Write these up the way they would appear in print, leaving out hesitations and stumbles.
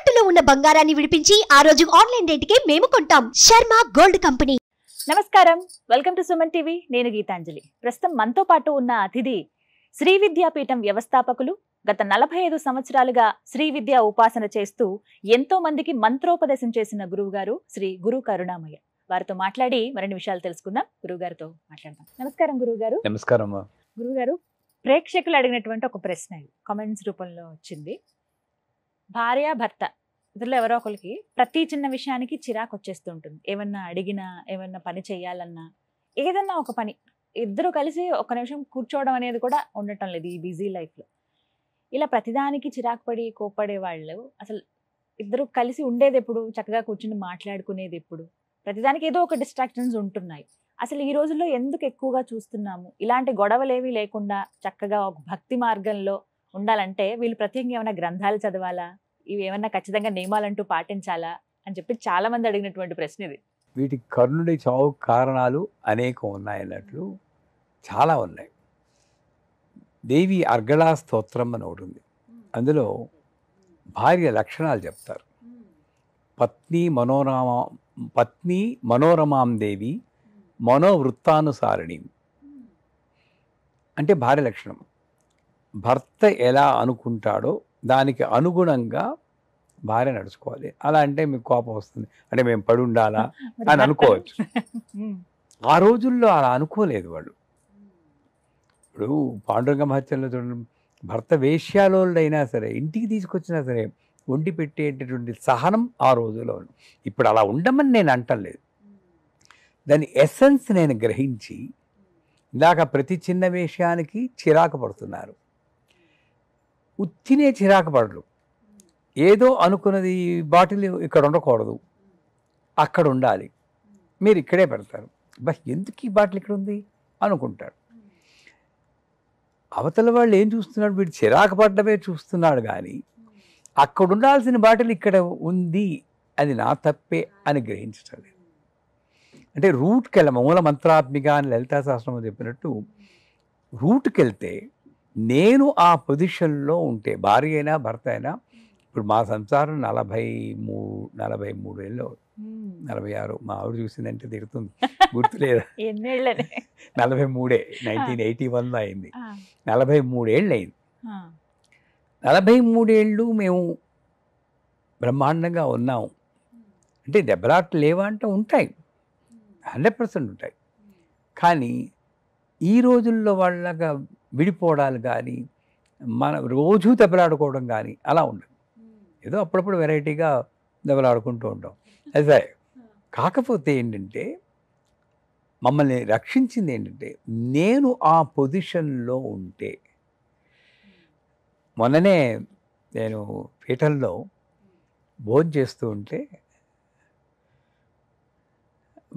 తాకట్టులో ఉన్న బంగారాన్ని విడిపించి ఆ రోజు ఆన్లైన్ రేటుకే మేము కొంటాం. Sharma gold company. నమస్కారం, వెల్కమ్ టు సుమన్ టీవీ. నేను గీతాంజలి. ప్రస్తుతం మనతో పాటు ఉన్న అతిథి శ్రీ విద్యాపీఠం వ్యవస్థాపకులు, గత 45 సంవత్సరాలుగా శ్రీ విద్యా ఉపాసన చేస్తూ ఎంతో మందికి మంత్రోపదేశం చేసిన గురువు గారు శ్రీ గురు కరుణామయ్య. వారితో మాట్లాడి మరిన్ని విషయాలు తెలుసుకుందాం. గురువు గారితో మాట్లాడదాం. నమస్కారం గురువు గారు. నమస్కారం. గురువు గారు, ప్రేక్షకులు అడిగినటువంటి ఒక ప్రశ్న కామెంట్స్ రూపంలో వచ్చింది. భార్య భర్త ఇద్దరు ఎవరో ఒకరికి ప్రతి చిన్న విషయానికి చిరాకు వచ్చేస్తూ ఉంటుంది. ఏమన్నా అడిగినా, ఏమన్నా పని చేయాలన్నా, ఏదన్నా ఒక పని ఇద్దరు కలిసి ఒక నిమిషం కూర్చోవడం అనేది కూడా ఉండటం లేదు ఈ బిజీ లైఫ్లో. ఇలా ప్రతిదానికి చిరాకు పడి కోప్పడే వాళ్ళు అసలు ఇద్దరు కలిసి ఉండేది ఎప్పుడు, చక్కగా కూర్చుని మాట్లాడుకునేది ఎప్పుడు? ప్రతిదానికి ఏదో ఒక డిస్ట్రాక్షన్స్ ఉంటున్నాయి. అసలు ఈ రోజుల్లో ఎందుకు ఎక్కువగా చూస్తున్నాము? ఇలాంటి గొడవలేవి లేకుండా చక్కగా ఒక భక్తి మార్గంలో ఉండాలంటే వీళ్ళు ప్రత్యేకంగా ఏమైనా గ్రంథాలు చదవాలా, ఇవి ఏమైనా ఖచ్చితంగా నియమాలంటూ పాటించాలా అని చెప్పి చాలా మంది అడిగినటువంటి ప్రశ్న ఇది. వీటికి కర్ణుడి చావు కారణాలు అనేకం ఉన్నాయన్నట్లు చాలా ఉన్నాయి. దేవి అర్గళా స్తోత్రం అని ఒకటి ఉంది. అందులో భార్య లక్షణాలు చెప్తారు. పత్ని మనోరమాం దేవి మనోవృత్తానుసారిణి అంటే భార్య లక్షణం. భర్త ఎలా అనుకుంటాడో దానికి అనుగుణంగా భార్య నడుచుకోవాలి. అలా అంటే మీకు కోపం వస్తుంది, అంటే మేము పడి ఉండాలా అని అనుకోవచ్చు. ఆ రోజుల్లో అలా అనుకోలేదు వాళ్ళు. ఇప్పుడు పాండురంగ మహత్యంలో చూడండి, భర్త వేశ్యాలోళ్ళైనా సరే ఇంటికి తీసుకొచ్చినా సరే వండి పెట్టేటటువంటి సహనం ఆ రోజుల్లో. ఇప్పుడు అలా ఉండమని నేను అంటలేదు, దాని ఎసెన్స్ నేను గ్రహించి ఇందాక ప్రతి చిన్న విషయానికి చిరాకు పడుతున్నారు. ఉత్తినే చిరాకు పడరు. ఏదో అనుకున్నది బాటిల్ ఇక్కడ ఉండకూడదు, అక్కడ ఉండాలి, మీరు ఇక్కడే పెడతారు. ఎందుకు ఈ బాటిల్ ఇక్కడ ఉంది అనుకుంటాడు. అవతల వాళ్ళు ఏం చూస్తున్నాడు, వీడు చిరాకు పడ్డమే చూస్తున్నాడు కానీ అక్కడ ఉండాల్సిన బాటిల్ ఇక్కడ ఉంది, అది నా తప్పే అని గ్రహించడం లేదు. అంటే రూట్కి వెళ్ళ మూల మంత్రాత్మిక అని లలితా సహస్రంలో చెప్పినట్టు రూట్కి వెళ్తే నేను ఆ పొజిషన్లో ఉంటే, భార్య అయినా భర్త అయినా, ఇప్పుడు మా సంసారం 43 ఏళ్ళు, 46 మా ఆవిడ చూసిందంటే తిడుతుంది, గుర్తులేదా? 43 1981లో అయింది. 43 ఏళ్ళు అయింది. 43 ఏళ్ళు మేము బ్రహ్మాండంగా ఉన్నాము. అంటే దెబ్బలాట్లు లేవా అంటే ఉంటాయి, 100% ఉంటాయి. కానీ ఈ రోజుల్లో వాళ్ళగా విడిపోవడాలు కానీ, మన రోజు దెబ్బలాడుకోవడం కానీ అలా ఉండదు. ఏదో అప్పుడప్పుడు వెరైటీగా దెబ్బలాడుకుంటూ ఉంటాం. అదే కాకపోతే ఏంటంటే మమ్మల్ని రక్షించింది ఏంటంటే నేను ఆ పొజిషన్లో ఉంటే. మొన్ననే నేను పీఠంలో భోజనం చేస్తూ ఉంటే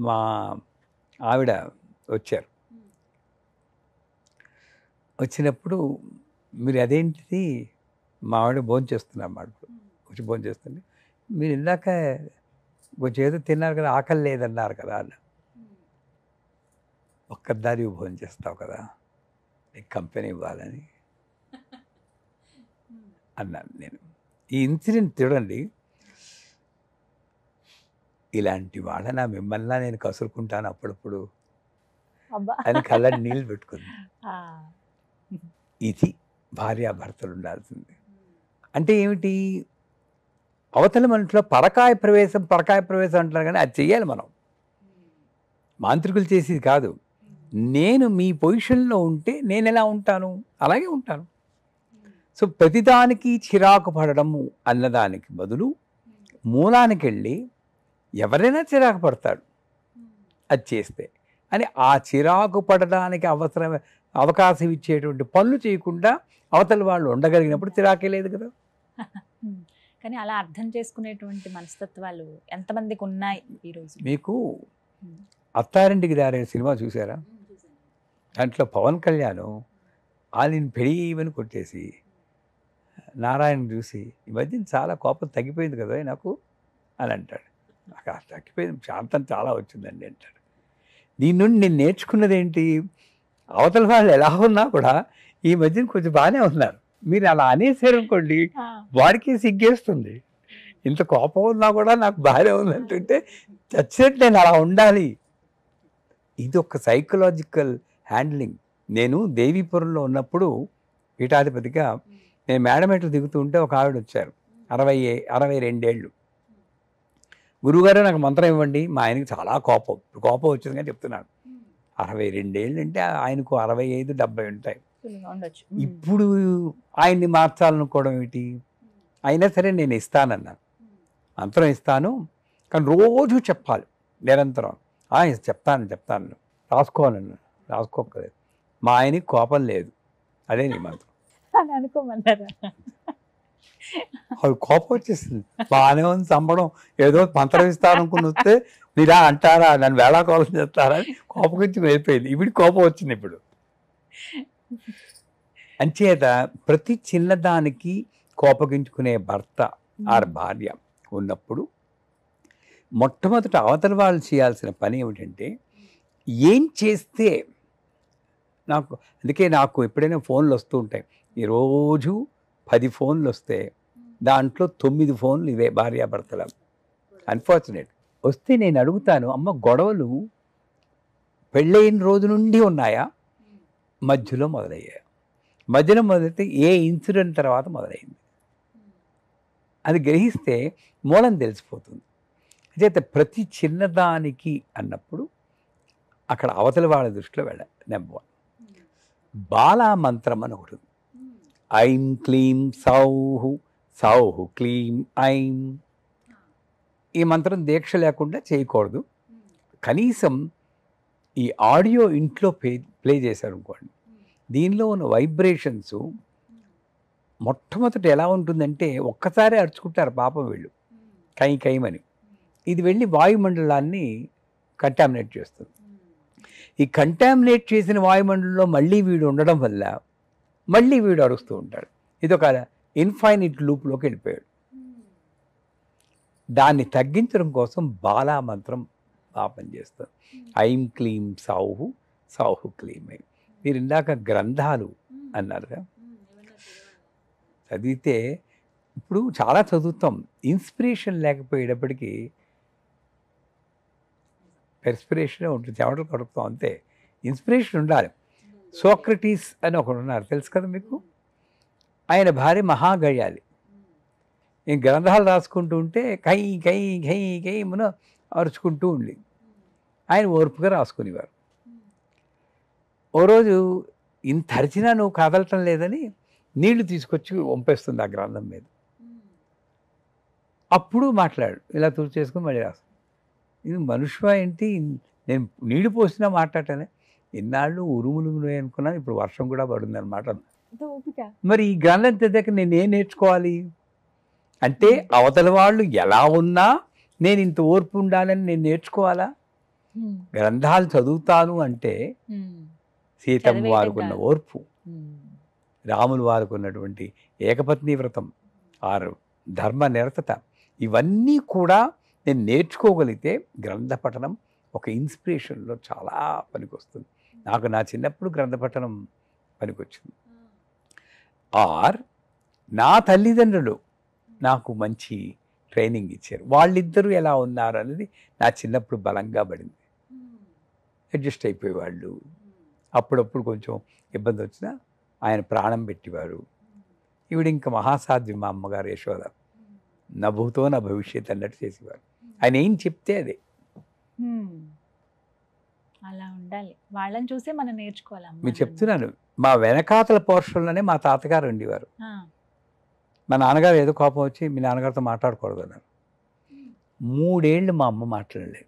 మా ఆవిడ వచ్చారు. వచ్చినప్పుడు మీరు అదేంటిది, మా ఆవిడ భోజనం చేస్తున్నమాట, వచ్చి భోజనం చేస్తుంది, మీరు ఇందాక కొంచెం ఏదో తిన్నారు కదా, ఆకలి లేదన్నారు కదా అన్న. ఒక్కదారి భోజనం చేస్తావు కదా, నీకు కంపెనీ ఇవ్వాలని అన్నాను నేను. ఈ ఇన్సిడెంట్ చూడండి, ఇలాంటి వాళ్ళ మిమ్మల్ని నేను కసురుకుంటాను అప్పుడప్పుడు అని కళ్ళ నీళ్ళు పెట్టుకుంది. ఇది భార్యాభర్తలు ఉండాల్సింది. అంటే ఏమిటి, అవతల మనుషులో పరకాయ ప్రవేశం అంటారు కానీ అది చెయ్యాలి మనం. మాంత్రికులు చేసేది కాదు. నేను మీ పొజిషన్లో ఉంటే నేను ఎలా ఉంటాను అలాగే ఉంటాను. సో ప్రతిదానికి చిరాకు పడడము అన్నదానికి బదులు మూలానికి వెళ్ళి ఎవరైనా చిరాకు పడతాడు అది చేస్తే అని, ఆ చిరాకు పడడానికి అవకాశం ఇచ్చేటువంటి పనులు చేయకుండా అవతల వాళ్ళు ఉండగలిగినప్పుడు చిరాకే లేదు కదా. కానీ అలా అర్థం చేసుకునేటువంటి మనస్తత్వాలు ఎంతమందికి ఉన్నాయి ఈరోజు? మీకు అత్తారింటికి దారే సినిమా చూసారా? దాంట్లో పవన్ కళ్యాణ్ వాళ్ళని పెళ్ళివని కొట్టేసి నారాయణ చూసి ఈ మధ్యన చాలా కోపం తగ్గిపోయింది కదా నాకు అని అంటాడు. నాకు తగ్గిపోయింది, శాంతం చాలా వచ్చిందండి అంటాడు. దీని నుండి నేను నేర్చుకున్నది ఏంటి, అవతల వాళ్ళు ఎలా ఉన్నా కూడా ఈ మధ్యన కొంచెం బాగానే ఉన్నారు, మీరు అలా అనేసారనుకోండి వాడికి సిగ్గేస్తుంది. ఇంత కోపం ఉన్నా కూడా నాకు భార్య ఉందంటుంటే చచ్చినట్టు నేను అలా ఉండాలి. ఇది ఒక సైకలాజికల్ హ్యాండ్లింగ్. నేను దేవీపురంలో ఉన్నప్పుడు పీఠాధిపతిగా నేను మేడమెట్లు దిగుతూ ఉంటే ఒక ఆవిడ వచ్చారు, 62 ఏళ్ళు. గురువుగారు నాకు మంత్రం ఇవ్వండి. మా ఆయనకి చాలా కోపం, కోపం వచ్చింది కానీ చెప్తున్నాను. 62 ఏళ్ళు అంటే ఆయనకు 65, 70 ఉంటాయి. ఇప్పుడు ఆయన్ని మార్చాలనుకోవడం ఏమిటి? అయినా సరే నేను ఇస్తానన్నాను, మంత్రం ఇస్తాను, కానీ రోజు చెప్పాలి నిరంతరం. చెప్తాను రాసుకోవాలన్నాను, రాసుకోలేదు. మా ఆయనకి కోపం లేదు, అదే నీ మంత్రం అని అనుకోమన్నారా? అది కోపం వచ్చేసింది. బాగానే ఉంది చంపడం, ఏదో మంత్రం ఇస్తాననుకుని వస్తే మీరా అంటారా, నన్ను వేళాకోళం చేస్తారా అని కోపం గురించి వెళ్ళిపోయింది. ఇప్పుడు కోపం వచ్చింది. ఇప్పుడు అంచేత ప్రతి చిన్నదానికి కోపగించుకునే భర్త ఆర్ భార్య ఉన్నప్పుడు మొట్టమొదట అవతల వాళ్ళు చేయాల్సిన పని ఏమిటంటే, ఏం చేస్తే నాకు, అందుకే నాకు ఎప్పుడైనా ఫోన్లు వస్తూ ఉంటాయి. ఈరోజు 10 ఫోన్లు వస్తే దాంట్లో 9 ఫోన్లు ఇవే భార్యాభర్తల. అన్ఫార్చునేట్ వస్తే నేను అడుగుతాను, అమ్మ గొడవలు పెళ్ళైన రోజు నుండి ఉన్నాయా, మధ్యలో మొదలయ్యాయి? మధ్యలో మొదలైతే ఏ ఇన్సిడెంట్ తర్వాత మొదలైంది అది గ్రహిస్తే మూలం తెలిసిపోతుంది. అయితే ప్రతి చిన్నదానికి అన్నప్పుడు అక్కడ అవతల వాళ్ళ దృష్టిలో వెళ్ళాలి. నెంబర్ 1 బాలా మంత్రం అని ఒకటి ఉంది. ఐం క్లీం సౌహు, సౌహు క్లీం ఐం. ఈ మంత్రం దీక్ష లేకుండా చేయకూడదు. కనీసం ఈ ఆడియో ఇంట్లో ప్లే చేశారు అనుకోండి, దీనిలో ఉన్న వైబ్రేషన్స్ మొట్టమొదటి ఎలా ఉంటుందంటే, ఒక్కసారి అరుచుకుంటారు పాపం వీళ్ళు కై కైమని. ఇది వెళ్ళి వాయుమండలాన్ని కంటామినేట్ చేస్తుంది. ఈ కంటామినేట్ చేసిన వాయుమండలంలో మళ్ళీ వీడు ఉండడం వల్ల మళ్ళీ వీడు అరుస్తూ ఉంటాడు. ఇది ఒక ఇన్ఫైనిట్ లూప్లోకి వెళ్ళిపోయాడు. దాన్ని తగ్గించడం కోసం బాలా మంత్రం బాగా పనిచేస్తుంది. ఐం క్లీం సౌహు, సౌహు క్లీం ఐం. మీరు ఇందాక గ్రంథాలు అన్నారుగా, చదివితే ఇప్పుడు చాలా చదువుతాం, ఇన్స్పిరేషన్ లేకపోయేటప్పటికీ పెర్స్పిరేషనే ఉంటుంది, చెమటలు కడుపుతాం అంతే. ఇన్స్పిరేషన్ ఉండాలి. సోక్రటీస్ అని ఒకడు ఉన్నారు, తెలుసు కదా మీకు. ఆయన భార్య మహాగయ్యాలి. నేను గ్రంథాలు రాసుకుంటూ ఉంటే కై కై కై కై మన అరుచుకుంటూ ఉండి ఆయన ఓర్పుగా రాసుకునేవారు. ఓ రోజు ఇంత అరిచినా నువ్వు కదలటం లేదని నీళ్లు తీసుకొచ్చి వంపేస్తుంది ఆ గ్రంథం మీద. అప్పుడు మాట్లాడు, ఇలా తుడి చేసుకుని మళ్ళీ రాసు. ఇది మనుష్య ఏంటి, నేను నీళ్లు పోసినా మాట్లాడటనే. ఇన్నాళ్ళు ఉరుములు అనుకున్నాను, ఇప్పుడు వర్షం కూడా పడుతుంది అనమాట. మరి ఈ గ్రంథం తెద్దాక నేను ఏం నేర్చుకోవాలి అంటే, అవతల వాళ్ళు ఎలా ఉన్నా నేను ఇంత ఓర్పు ఉండాలని నేను నేర్చుకోవాలా? గ్రంథాలు చదువుతాను అంటే సీతమ్మ వారుకున్న ఓర్పు, రాములు వారుకున్నటువంటి ఏకపత్ని వ్రతం, ఆరు ధర్మ నిరతత, ఇవన్నీ కూడా నేను నేర్చుకోగలిగితే గ్రంథ పఠనం ఒక ఇన్స్పిరేషన్లో చాలా పనికొస్తుంది. నాకు నా చిన్నప్పుడు గ్రంథ పఠనం పనికొచ్చింది. ఆర్ నా తల్లిదండ్రులు నాకు మంచి ట్రైనింగ్ ఇచ్చారు. వాళ్ళిద్దరూ ఎలా ఉన్నారు అనేది నా చిన్నప్పుడు బలంగా పడింది. అడ్జస్ట్ అయిపోయేవాళ్ళు. అప్పుడప్పుడు కొంచెం ఇబ్బంది వచ్చినా ఆయన ప్రాణం పెట్టేవారు. ఈవిడ ఇంకా మహాసాధ్వి మా అమ్మగారు యశోద, నా భూతో నా భవిష్యత్ అన్నట్టు చేసేవారు. ఆయన ఏం చెప్తే అదే. అలా ఉండాలి, వాళ్ళని చూసే మనం నేర్చుకోవాలి. మీరు చెప్తున్నాను, మా వెనకాతల పోర్షన్లోనే మా తాతగారు ఉండేవారు. మా నాన్నగారు ఏదో కోపం వచ్చి మీ నాన్నగారితో మాట్లాడకూడదు అన్నారు. 3 ఏళ్ళు మా అమ్మ మాట్లాడలేదు.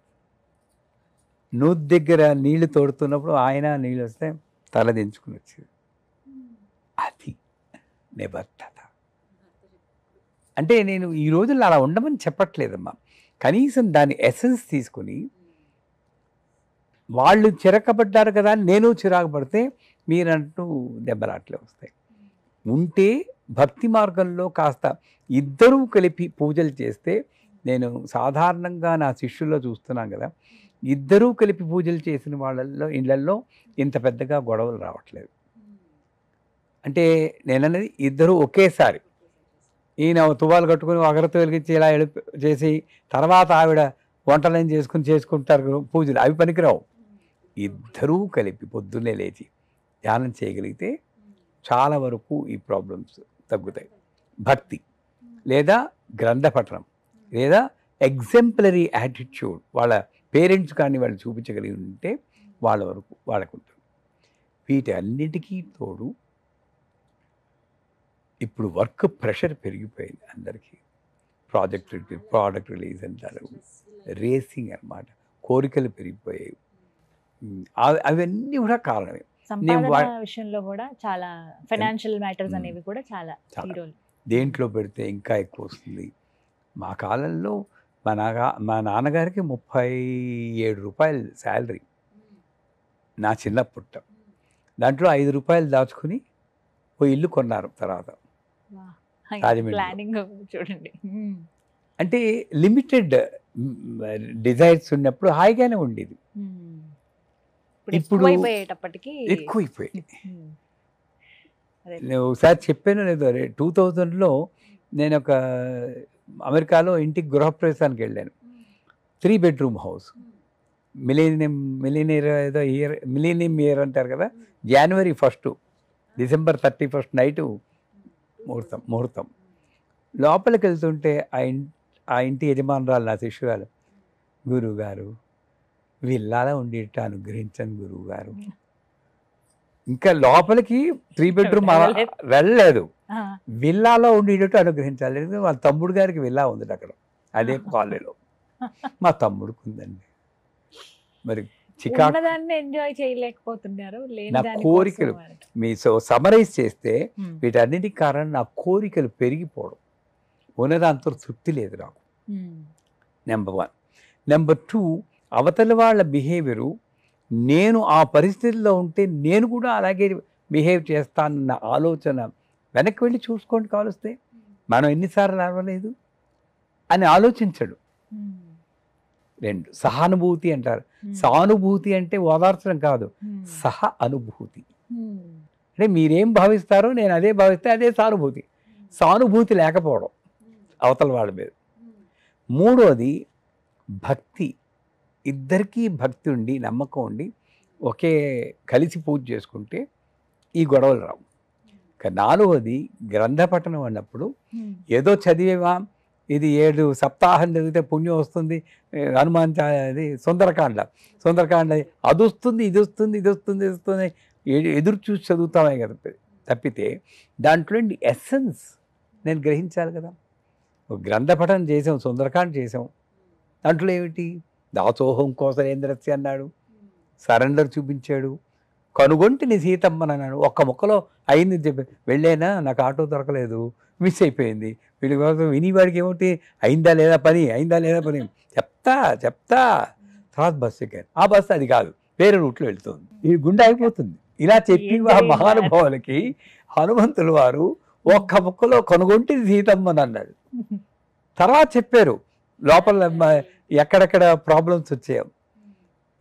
నూతి దగ్గర నీళ్లు తోడుతున్నప్పుడు ఆయన నీళ్ళు వస్తే తల దించుకుని వచ్చేది. అది నిబద్ధత. అంటే నేను ఈ రోజుల్లో అలా ఉండమని చెప్పట్లేదమ్మా, కనీసం దాని ఎసెన్స్ తీసుకుని, వాళ్ళు చిరకబడ్డారు కదా నేను చిరాకు పడితే మీరంటూ దెబ్బలాట్లే వస్తాయి. ఉంటే భక్తి మార్గంలో కాస్త ఇద్దరూ కలిపి పూజలు చేస్తే, నేను సాధారణంగా నా శిష్యుల్లో చూస్తున్నాను కదా, ఇద్దరూ కలిపి పూజలు చేసిన వాళ్ళల్లో ఇళ్లల్లో ఇంత పెద్దగా గొడవలు రావట్లేదు. అంటే నేనన్నది ఇద్దరూ ఒకేసారి ఈయన తువాలు కట్టుకుని అగరత్తి వెలిగించి ఇలా చేసి తర్వాత ఆవిడ వంటలను చేసుకుంటారు పూజలు, అవి పనికిరావు. ఇద్దరూ కలిపి పొద్దున్నే లేచి ధ్యానం చేయగలిగితే చాలా వరకు ఈ ప్రాబ్లమ్స్ తగ్గుతాయి. భక్తి లేదా గ్రంథ పఠనం లేదా ఎగ్జాంపులరీ యాటిట్యూడ్ వాళ్ళ పేరెంట్స్ కానీ వాళ్ళు చూపించగలిగి ఉంటే వాళ్ళ వరకు వాళ్ళకుంటుంది. వీటి అన్నిటికీ తోడు ఇప్పుడు వర్క్ ప్రెషర్ పెరిగిపోయింది అందరికీ. ప్రోడక్ట్ రిలీజ్ అంటారు, రేసింగ్ అన్నమాట, కోరికలు పెరిగిపోయాయి. అవన్నీ కూడా కారణమే. సంపాదన విషయంలో కూడా చాలా ఫైనాన్షియల్ మ్యాటర్స్ అనేవి కూడా చాలా దేంట్లో పెడితే ఇంకా ఎక్కువ వస్తుంది. మా కాలంలో మా నాన్నగారికి 37 రూపాయలు శాలరీ నా చిన్నప్పుడు. దాంట్లో 5 రూపాయలు దాచుకుని ఓ ఇల్లు కొన్నారు తర్వాత ప్లానింగ్ చూడండి. అంటే లిమిటెడ్ డిజైర్స్ ఉన్నప్పుడు హాయిగానే ఉండేది. ఇప్పుడు ఎక్కువైపోయాయి. నేను ఒకసారి చెప్పాను లేదో, 2000లో నేను ఒక అమెరికాలో ఇంటికి గృహప్రవేశానికి వెళ్ళాను. 3 bedroom హౌస్, మిలీనియం ఇయర్ అంటారు కదా, January 1 December 31 నైటు ముహూర్తం. లోపలికి వెళ్తుంటే ఆ ఇంటి యజమానురాలు నా శిష్యురాలు, గురువుగారు విల్లాలో ఉండేట అనుగ్రహించండి గురువుగారు. ఇంకా లోపలికి 3 bedroom వెళ్ళలేదు, విల్లాలో ఉండేటట్టు అనుగ్రహించాలి. వాళ్ళ తమ్ముడు గారికి విల్లా ఉంది అక్కడ, అదే కాలనీలో. మా తమ్ముడికి ఉందండి. మరి ఎంజాయ్ చేయలేకపోతున్నారు. నా కోరికలు మీ సమరైజ్ చేస్తే వీటన్నిటికి కారణం నా కోరికలు పెరిగిపోవడం, ఉన్నదాంతో తృప్తి లేదు నాకు. నెంబర్ 1. నెంబర్ 2, అవతల వాళ్ళ బిహేవియరు నేను ఆ పరిస్థితిలో ఉంటే నేను కూడా అలాగే బిహేవ్ చేస్తానన్న ఆలోచన వెనక్కి వెళ్ళి చూసుకోండి కావలిస్తే. మనం ఎన్నిసార్లు అరవలేదు అని ఆలోచించడు. 2, సహానుభూతి అంటారు. సానుభూతి అంటే ఓదార్చడం కాదు, సహ అనుభూతి. అంటే మీరేం భావిస్తారో నేను అదే భావిస్తే అదే సానుభూతి. సానుభూతి లేకపోవడం అవతల వాళ్ళ మీద. 3వది భక్తి. ఇద్దరికీ భక్తి ఉండి నమ్మకం ఉండి ఒకే కలిసి పూజ చేసుకుంటే ఈ గొడవలు రావు. 4వది గ్రంథ పఠనం అన్నప్పుడు ఏదో చదివేవా, ఇది 7 సప్తాహం చదివితే పుణ్యం వస్తుంది, హనుమాన్ అది సుందరకాండ అది వస్తుంది, ఇది వస్తుంది ఎదురు చూసి చదువుతామే కదా తప్పితే దాంట్లో ఎస్సెన్స్ నేను గ్రహించాలి కదా. గ్రంథ పఠనం చేసాం, సుందరకాండ చేసాం, దాంట్లో ఏమిటి, దాసోహం కోసలేంద్రస్య అన్నాడు, సరెండర్ చూపించాడు, కనుగొంటిని సీతమ్మని అన్నాడు. ఒక్క ముక్కలో అయింది చెప్పి వెళ్ళేనా, నాకు ఆటో దొరకలేదు, మిస్ అయిపోయింది. వీడి కోసం వినివాడికి ఏమిటి, అయిందా లేదా పని చెప్తా తర్వాత బస్సు ఎక్కాను. ఆ బస్సు అది కాదు, వేరే రూట్లో వెళ్తుంది, ఈ గుండె అయిపోతుంది. ఇలా చెప్పి ఆ మహానుభావులకి హనుమంతుల వారు ఒక్క ముక్కలో కనుగొంటిని సీతమ్మని అన్నాడు. తర్వాత చెప్పారు లోపల ఎక్కడెక్కడ ప్రాబ్లమ్స్ వచ్చాయో.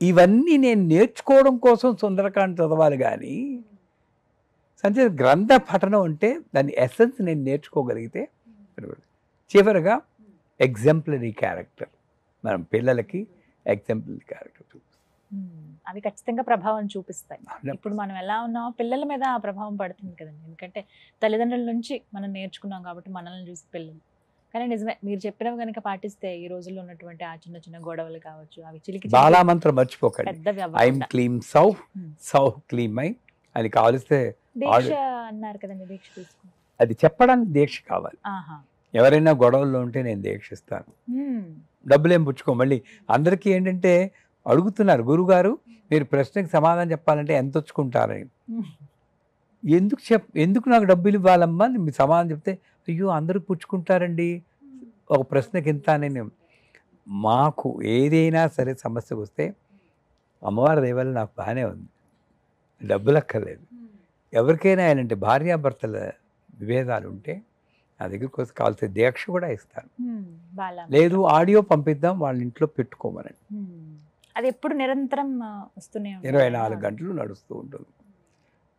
ఇవన్నీ నేను నేర్చుకోవడం కోసం సుందరకాండ చదవాలి కానీ సంచే గ్రంథ పఠనం అంటే దాని ఎసెన్స్ నేను నేర్చుకోగలిగితే. చివరిగా ఎగ్జాంపులరీ క్యారెక్టర్, మనం పిల్లలకి ఎగ్జాంపులరీ క్యారెక్టర్ చూపిస్తాం, అవి ఖచ్చితంగా ప్రభావం చూపిస్తాయి. ఇప్పుడు మనం ఎలా ఉన్నామో పిల్లల మీద ఆ ప్రభావం పడుతుంది కదండి. ఎందుకంటే తల్లిదండ్రుల నుంచి మనం నేర్చుకున్నాం కాబట్టి మనల్ని చూసి పిల్లలు. కానీ నిజమే, మీరు చెప్పినవి కనుక పాటిస్తే ఈ రోజుల్లో ఉన్నటువంటి ఆ చిన్న చిన్న గొడవలు కావచ్చు, అవి చిలికి బాలామంత్రం మర్చిపోకండి, ఐఎమ్ క్లీమ్ సౌ క్లీమ్ ఐ అది కావలిస్తే దీక్ష అన్నారు కదండి, దీక్ష తీసుకుని అది చెప్పడానికి దీక్ష కావాలి. ఎవరైనా గొడవల్లో ఉంటే నేను దీక్షిస్తాను, డబ్బులేం పుచ్చుకో. మళ్ళీ అందరికీ ఏంటంటే అడుగుతున్నారు, గురుగారు మీరు ప్రశ్నకి సమాధానం చెప్పాలంటే ఎంత వచ్చుకుంటారని. ఎందుకు నాకు డబ్బులు ఇవ్వాలమ్మా, మీరు సమాధానం చెప్తే అయ్యో అందరూ పుచ్చుకుంటారండి, ఒక ప్రశ్నకి ఇంత అని. మాకు ఏదైనా సరే సమస్య వస్తే అమ్మవారి దయవల్ల నాకు బాగానే ఉంది, డబ్బులు అక్కర్లేదు. ఎవరికైనా ఏంటంటే భార్యాభర్తల విభేదాలు ఉంటే నా దగ్గరికి వచ్చి కావాల్సిన దీక్ష కూడా ఇస్తాను. లేదు ఆడియో పంపిద్దాం వాళ్ళ ఇంట్లో పెట్టుకోమని. అది ఎప్పుడు నిరంతరం వస్తూనే 24 గంటలు నడుస్తూ ఉంటుంది.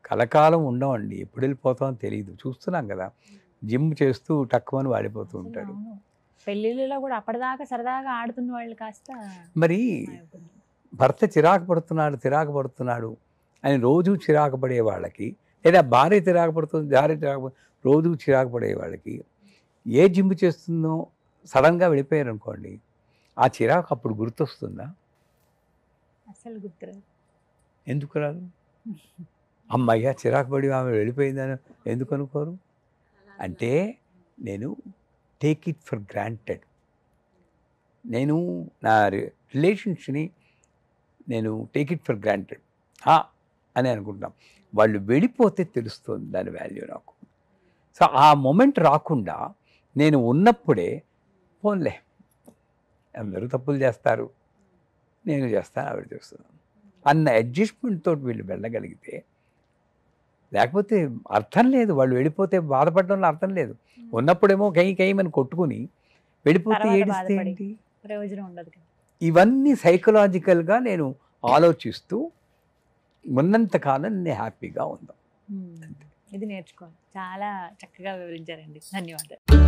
కలకాలం ఉండమండి, ఎప్పుడు వెళ్ళిపోతామో తెలియదు. చూస్తున్నాం కదా జిమ్ చేస్తూ టక్కుమని వాడిపోతూ ఉంటాడు. అవును. పెళ్ళిళ్ళలో కూడా అప్పటిదాకా సరదాగా ఆడుతున్న వాళ్ళు కాస్త మరి అయిపోతున్నారు. భర్త చిరాకు పడుతున్నాడు అని రోజు చిరాకు పడే వాళ్ళకి, లేదా భార్య రోజు చిరాకు పడే వాళ్ళకి ఏ జిమ్ చేస్తుందో సడన్గా వెళ్ళిపోయారు అనుకోండి, ఆ చిరాకు అప్పుడు గుర్తొస్తుందా? అసలు గుర్తురాదు. ఎందుకు రాదు? అమ్మయ్య చిరాకు పడి ఆమె వెళ్ళిపోయిందని ఎందుకు అనుకోరు? అంటే నేను టేక్ ఇట్ ఫర్ గ్రాంటెడ్. నేను నా రిలేషన్స్ని నేను టేక్ ఇట్ ఫర్ గ్రాంటెడ్ అని అనుకుంటాం. వాళ్ళు వెళ్ళిపోతే తెలుస్తుంది దాని వాల్యూ నాకు. సో ఆ మూమెంట్ రాకుండా నేను ఉన్నప్పుడే పోన్లే, అందరూ తప్పులు చేస్తారు, నేను చేస్తాను, ఆవిడ చేస్తున్నాను అన్న అడ్జస్ట్మెంట్ తోటి వీళ్ళు వెళ్ళగలిగితే, లేకపోతే అర్థం లేదు. వాళ్ళు వెళ్ళిపోతే బాధపడడంలో అర్థం లేదు. ఉన్నప్పుడేమో కైమని కొట్టుకుని వెళ్ళిపోతే తర్వాత ఏడిస్తే బాధపడి. ఏంటి? ప్రయోజనం ఉండదు కదా. ఇవన్నీ సైకలాజికల్గా నేను ఆలోచిస్తూ ఉన్నంతకాలం నేను హ్యాపీగా ఉందాం. ఇది నేర్చుకోవాలి. చాలా చక్కగా వివరించారండి. ధన్యవాదాలు.